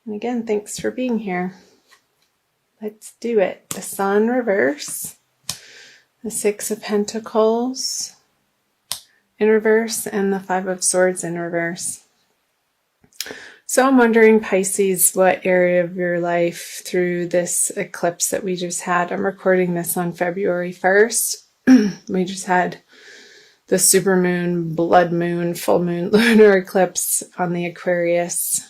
And again, thanks for being here. Let's do it. The Sun reverse, the Six of Pentacles in reverse, and the Five of Swords in reverse. So I'm wondering, Pisces, what area of your life through this eclipse that we just had? I'm recording this on February 1st. We just had the supermoon, blood moon, full moon, lunar eclipse on the Aquarius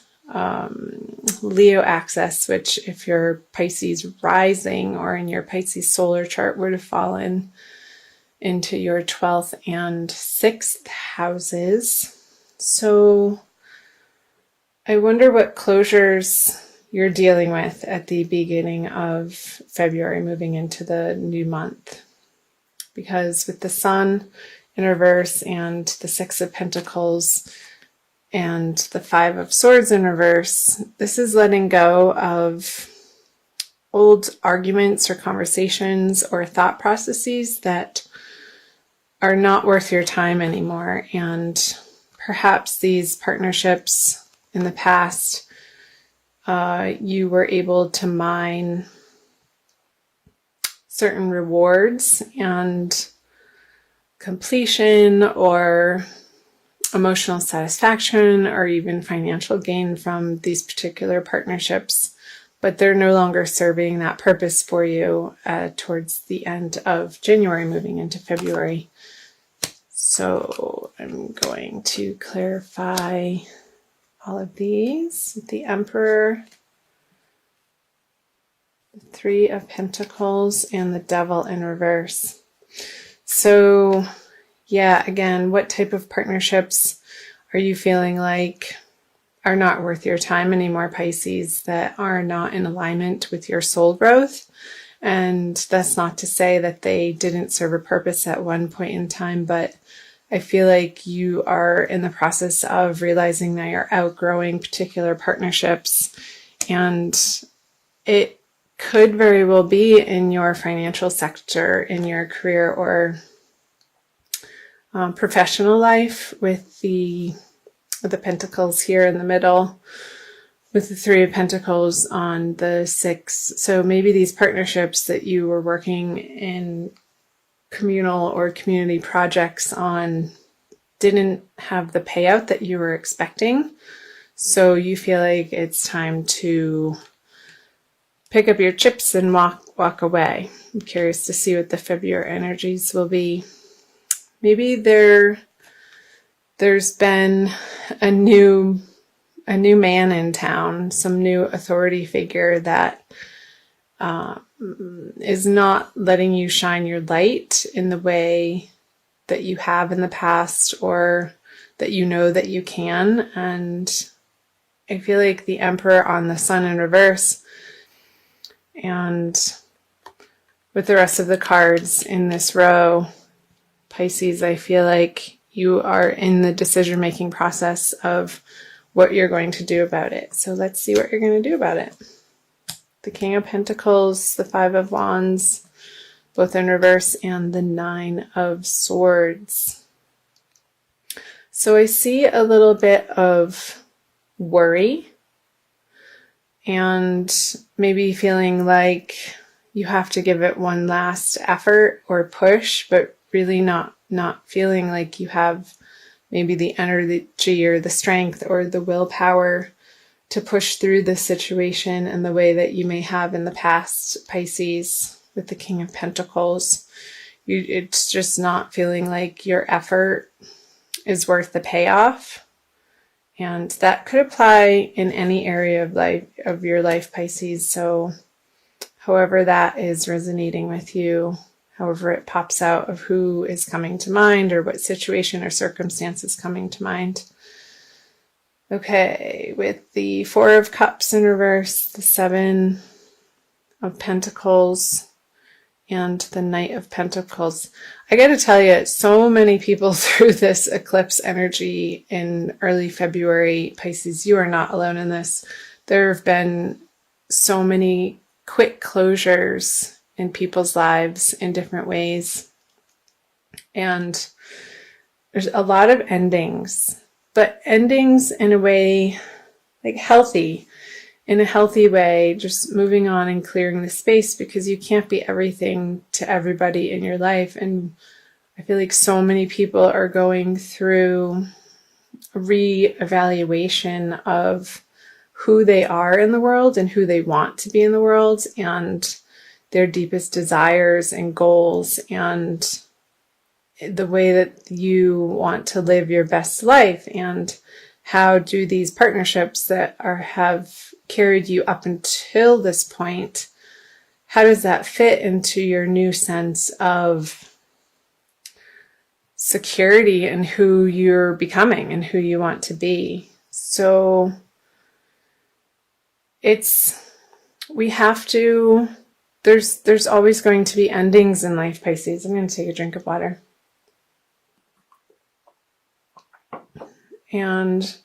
Leo axis, which if your Pisces rising or in your Pisces solar chart would have fallen into your 12th and 6th houses. So I wonder what closures you're dealing with at the beginning of February, moving into the new month. Because with the Sun in reverse and the Six of Pentacles and the Five of Swords in reverse, this is letting go of old arguments or conversations or thought processes that are not worth your time anymore. And perhaps these partnerships in the past, you were able to mine certain rewards and completion or emotional satisfaction or even financial gain from these particular partnerships, but they're no longer serving that purpose for you towards the end of January, moving into February. So I'm going to clarify all of these. The Emperor, the Three of Pentacles, and the Devil in reverse. So yeah, again, what type of partnerships are you feeling like are not worth your time anymore, Pisces, that are not in alignment with your soul growth? And that's not to say that they didn't serve a purpose at one point in time, but I feel like you are in the process of realizing that you're outgrowing particular partnerships, and it could very well be in your financial sector, in your career or professional life, with the Pentacles here in the middle, with the Three of Pentacles on the 6. So maybe these partnerships that you were working in communal or community projects on didn't have the payout that you were expecting. So you feel like it's time to pick up your chips and walk away. I'm curious to see what the February energies will be. Maybe there's been a new man in town, some new authority figure that is not letting you shine your light in the way that you have in the past, or that you know that you can. And I feel like the Emperor on the Sun in reverse, and with the rest of the cards in this row, Pisces, I feel like you are in the decision-making process of what you're going to do about it. So let's see what you're going to do about it. The King of Pentacles, the Five of Wands, both in reverse, and the Nine of Swords. So I see a little bit of worry and maybe feeling like you have to give it one last effort or push, but really not feeling like you have maybe the energy or the strength or the willpower to push through this situation in the way that you may have in the past, Pisces, with the King of Pentacles. It's just not feeling like your effort is worth the payoff. And that could apply in any area of your life, Pisces. So however that is resonating with you, however it pops out of who is coming to mind or what situation or circumstance is coming to mind. Okay, with the Four of Cups in reverse, the Seven of Pentacles, and the Knight of Pentacles. I got to tell you, so many people through this eclipse energy in early February, Pisces, you are not alone in this. There have been so many quick closures in people's lives in different ways. And there's a lot of endings, but endings in a way like healthy in a healthy way, just moving on and clearing the space, because you can't be everything to everybody in your life. And I feel like so many people are going through a re-evaluation of who they are in the world and who they want to be in the world, and their deepest desires and goals, and the way that you want to live your best life, and how do these partnerships that have carried you up until this point, how does that fit into your new sense of security and who you're becoming and who you want to be? So we have to, there's always going to be endings in life, Pisces. I'm going to take a drink of water. And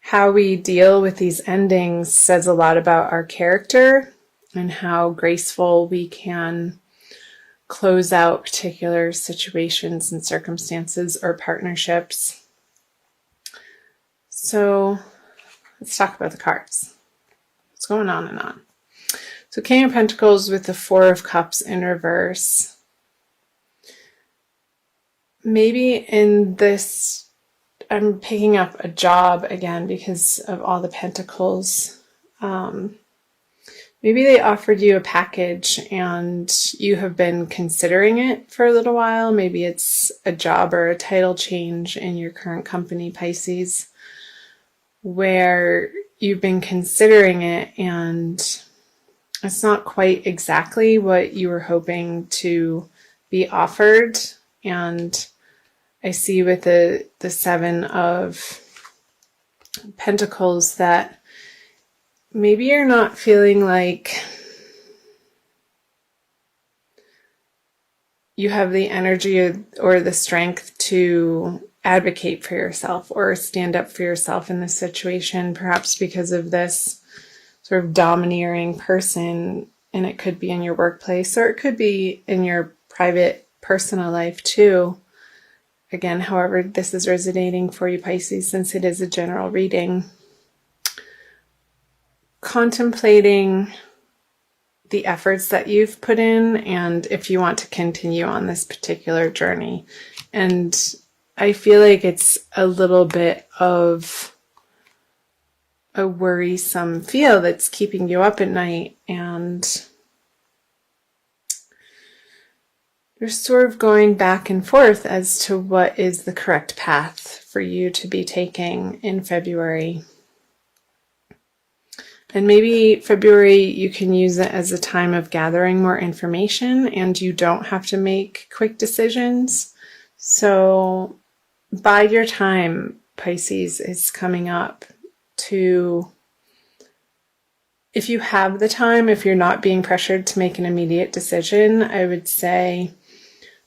how we deal with these endings says a lot about our character and how graceful we can close out particular situations and circumstances or partnerships. So let's talk about the cards. What's going on and on? So King of Pentacles with the Four of Cups in reverse. Maybe in this, I'm picking up a job again because of all the pentacles. Maybe they offered you a package and you have been considering it for a little while. Maybe it's a job or a title change in your current company, Pisces, where you've been considering it and it's not quite exactly what you were hoping to be offered. And I see with the Seven of Pentacles that maybe you're not feeling like you have the energy or the strength to advocate for yourself or stand up for yourself in this situation, perhaps because of this sort of domineering person. And it could be in your workplace or it could be in your private personal life too. Again, however this is resonating for you, Pisces, since it is a general reading. Contemplating the efforts that you've put in and if you want to continue on this particular journey. And I feel like it's a little bit of a worrisome feel that's keeping you up at night, and you're sort of going back and forth as to what is the correct path for you to be taking in February. And maybe February, you can use it as a time of gathering more information and you don't have to make quick decisions. So bide your time, Pisces, is coming up to, if you have the time, if you're not being pressured to make an immediate decision, I would say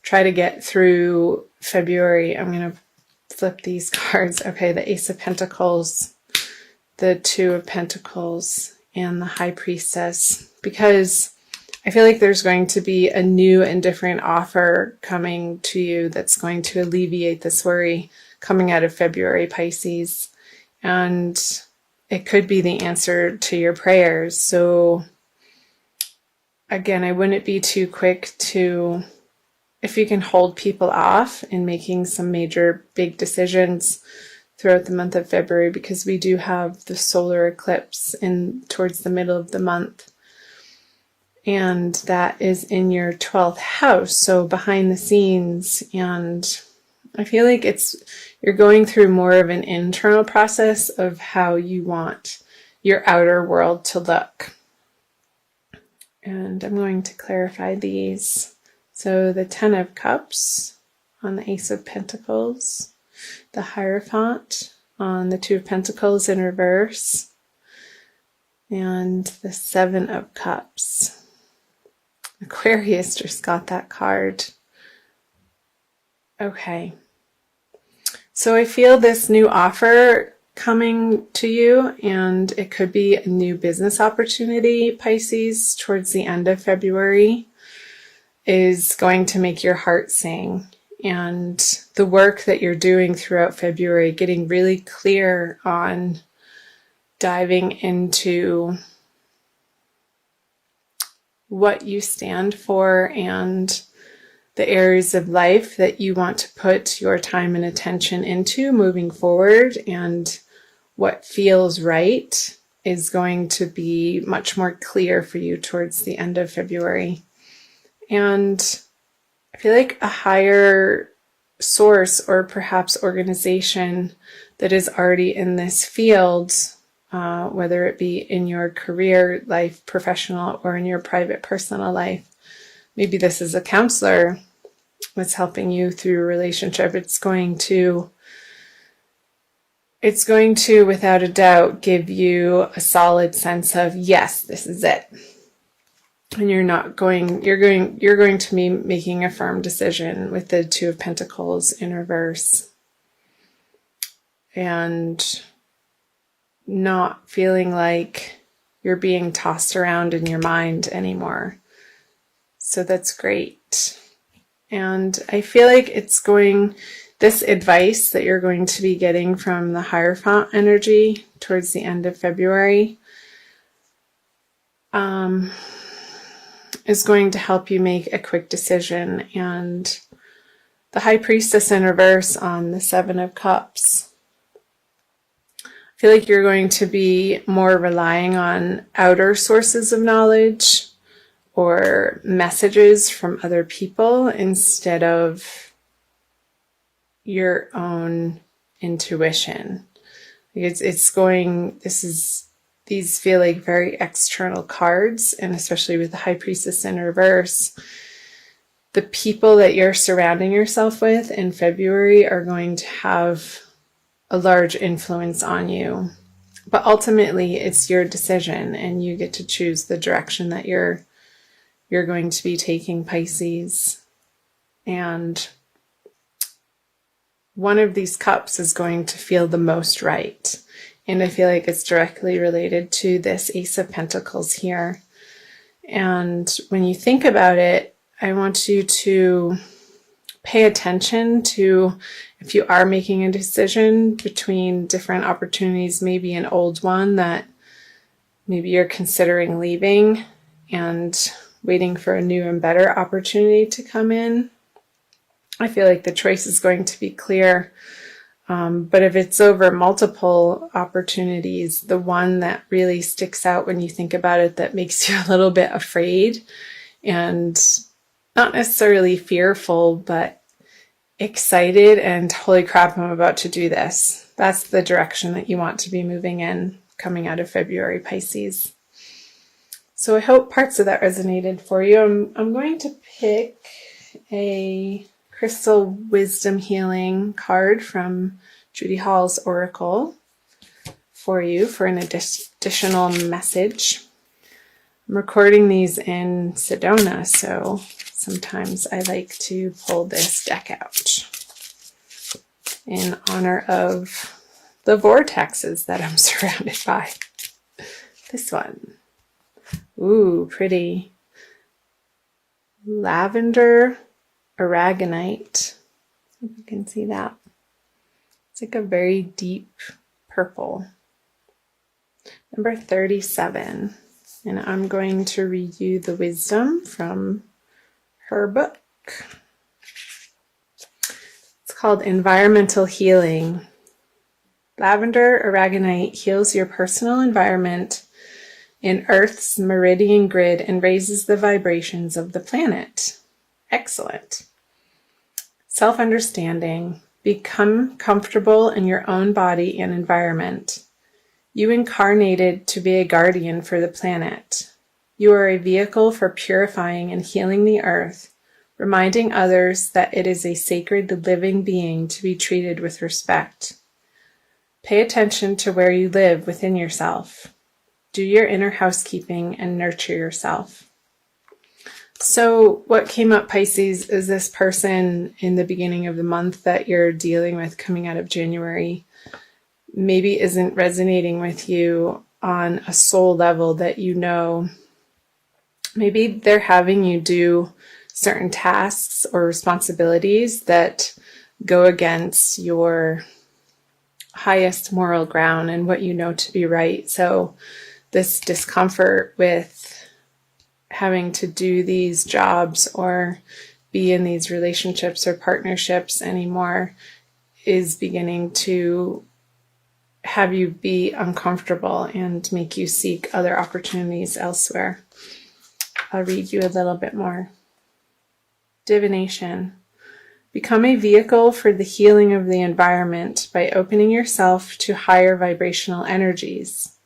try to get through February. I'm going to flip these cards. Okay, the Ace of Pentacles, the Two of Pentacles, and the High Priestess, because I feel like there's going to be a new and different offer coming to you that's going to alleviate this worry coming out of February, Pisces. And it could be the answer to your prayers. So again, I wouldn't be too quick to, if you can hold people off in making some major big decisions throughout the month of February, because we do have the solar eclipse in towards the middle of the month. And that is in your 12th house, so behind the scenes. And I feel like you're going through more of an internal process of how you want your outer world to look. And I'm going to clarify these. So the Ten of Cups on the Ace of Pentacles, the Hierophant on the Two of Pentacles in reverse, and the Seven of Cups. Aquarius just got that card. Okay. So I feel this new offer coming to you, and it could be a new business opportunity, Pisces, towards the end of February, is going to make your heart sing. And the work that you're doing throughout February, getting really clear on diving into what you stand for and the areas of life that you want to put your time and attention into moving forward, and what feels right is going to be much more clear for you towards the end of February. And I feel like a higher source or perhaps organization that is already in this field, whether it be in your career life, professional, or in your private personal life. Maybe this is a counselor that's helping you through a relationship. It's going to, without a doubt, give you a solid sense of, yes, this is it. And you're going to be making a firm decision with the Two of Pentacles in reverse. And not feeling like you're being tossed around in your mind anymore. So that's great. And I feel like this advice that you're going to be getting from the Hierophant energy towards the end of February is going to help you make a quick decision. And the High Priestess in reverse on the Seven of Cups. I feel like you're going to be more relying on outer sources of knowledge or messages from other people instead of your own intuition. These feel like very external cards, and especially with the High Priestess in reverse, the people that you're surrounding yourself with in February are going to have a large influence on you. But ultimately, it's your decision, and you get to choose the direction that you're going to be taking, Pisces. And one of these cups is going to feel the most right. And I feel like it's directly related to this Ace of Pentacles here. And when you think about it, I want you to pay attention to, if you are making a decision between different opportunities, maybe an old one that maybe you're considering leaving and waiting for a new and better opportunity to come in. I feel like the choice is going to be clear. But if it's over multiple opportunities, the one that really sticks out when you think about it, that makes you a little bit afraid and not necessarily fearful, but excited and holy crap, I'm about to do this. That's the direction that you want to be moving in coming out of February, Pisces. So I hope parts of that resonated for you. I'm going to pick a Crystal Wisdom Healing card from Judy Hall's Oracle for you for an additional message. I'm recording these in Sedona, so sometimes I like to pull this deck out in honor of the vortexes that I'm surrounded by. This one. Ooh, pretty. Lavender aragonite. If you can see that. It's like a very deep purple. Number 37. And I'm going to read you the wisdom from her book. It's called Environmental Healing. Lavender aragonite heals your personal environment in Earth's meridian grid and raises the vibrations of the planet. Excellent. Self-understanding. Become comfortable in your own body and environment. You incarnated to be a guardian for the planet. You are a vehicle for purifying and healing the earth, reminding others that it is a sacred living being to be treated with respect. Pay attention to where you live within yourself. Do your inner housekeeping and nurture yourself. So what came up, Pisces, is this person in the beginning of the month that you're dealing with coming out of January maybe isn't resonating with you on a soul level that you know. Maybe they're having you do certain tasks or responsibilities that go against your highest moral ground and what you know to be right. So this discomfort with having to do these jobs or be in these relationships or partnerships anymore is beginning to have you be uncomfortable and make you seek other opportunities elsewhere. I'll read you a little bit more. Divination. Become a vehicle for the healing of the environment by opening yourself to higher vibrational energies.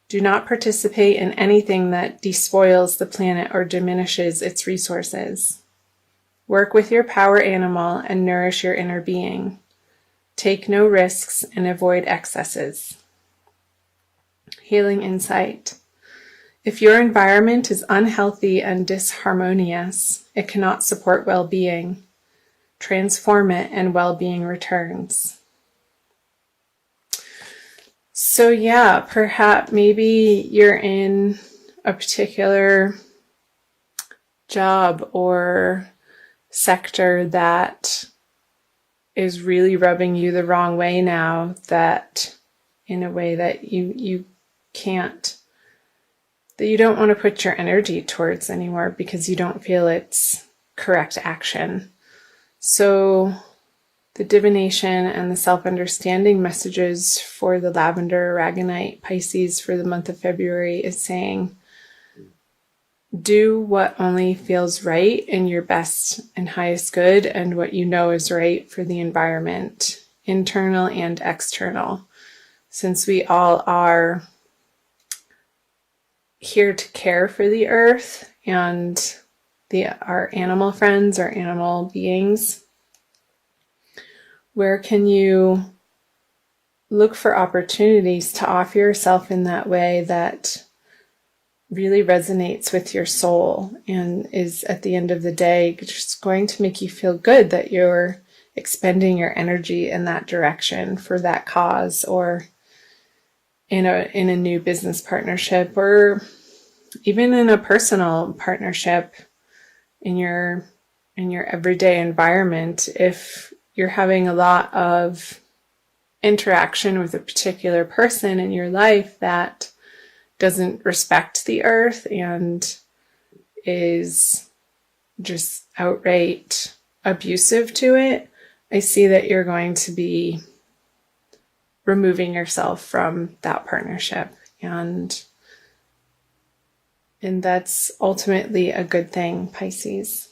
Do not participate in anything that despoils the planet or diminishes its resources. Work with your power animal and nourish your inner being. Take no risks and avoid excesses. Healing insight. If your environment is unhealthy and disharmonious, it cannot support well-being. Transform it and well-being returns. So yeah, perhaps maybe you're in a particular job or sector that is really rubbing you the wrong way now, that in a way that you can't, that you don't want to put your energy towards anymore because you don't feel it's correct action. So the divination and the self-understanding messages for the lavender aragonite Pisces for the month of February is saying, do what only feels right in your best and highest good and what you know is right for the environment, internal and external. Since we all are here to care for the earth and our animal friends, our animal beings, where can you look for opportunities to offer yourself in that way that really resonates with your soul and is at the end of the day just going to make you feel good that you're expending your energy in that direction for that cause, or in a new business partnership, or even in a personal partnership in your everyday environment. If you're having a lot of interaction with a particular person in your life that doesn't respect the earth and is just outright abusive to it, I see that you're going to be removing yourself from that partnership, and that's ultimately a good thing, Pisces.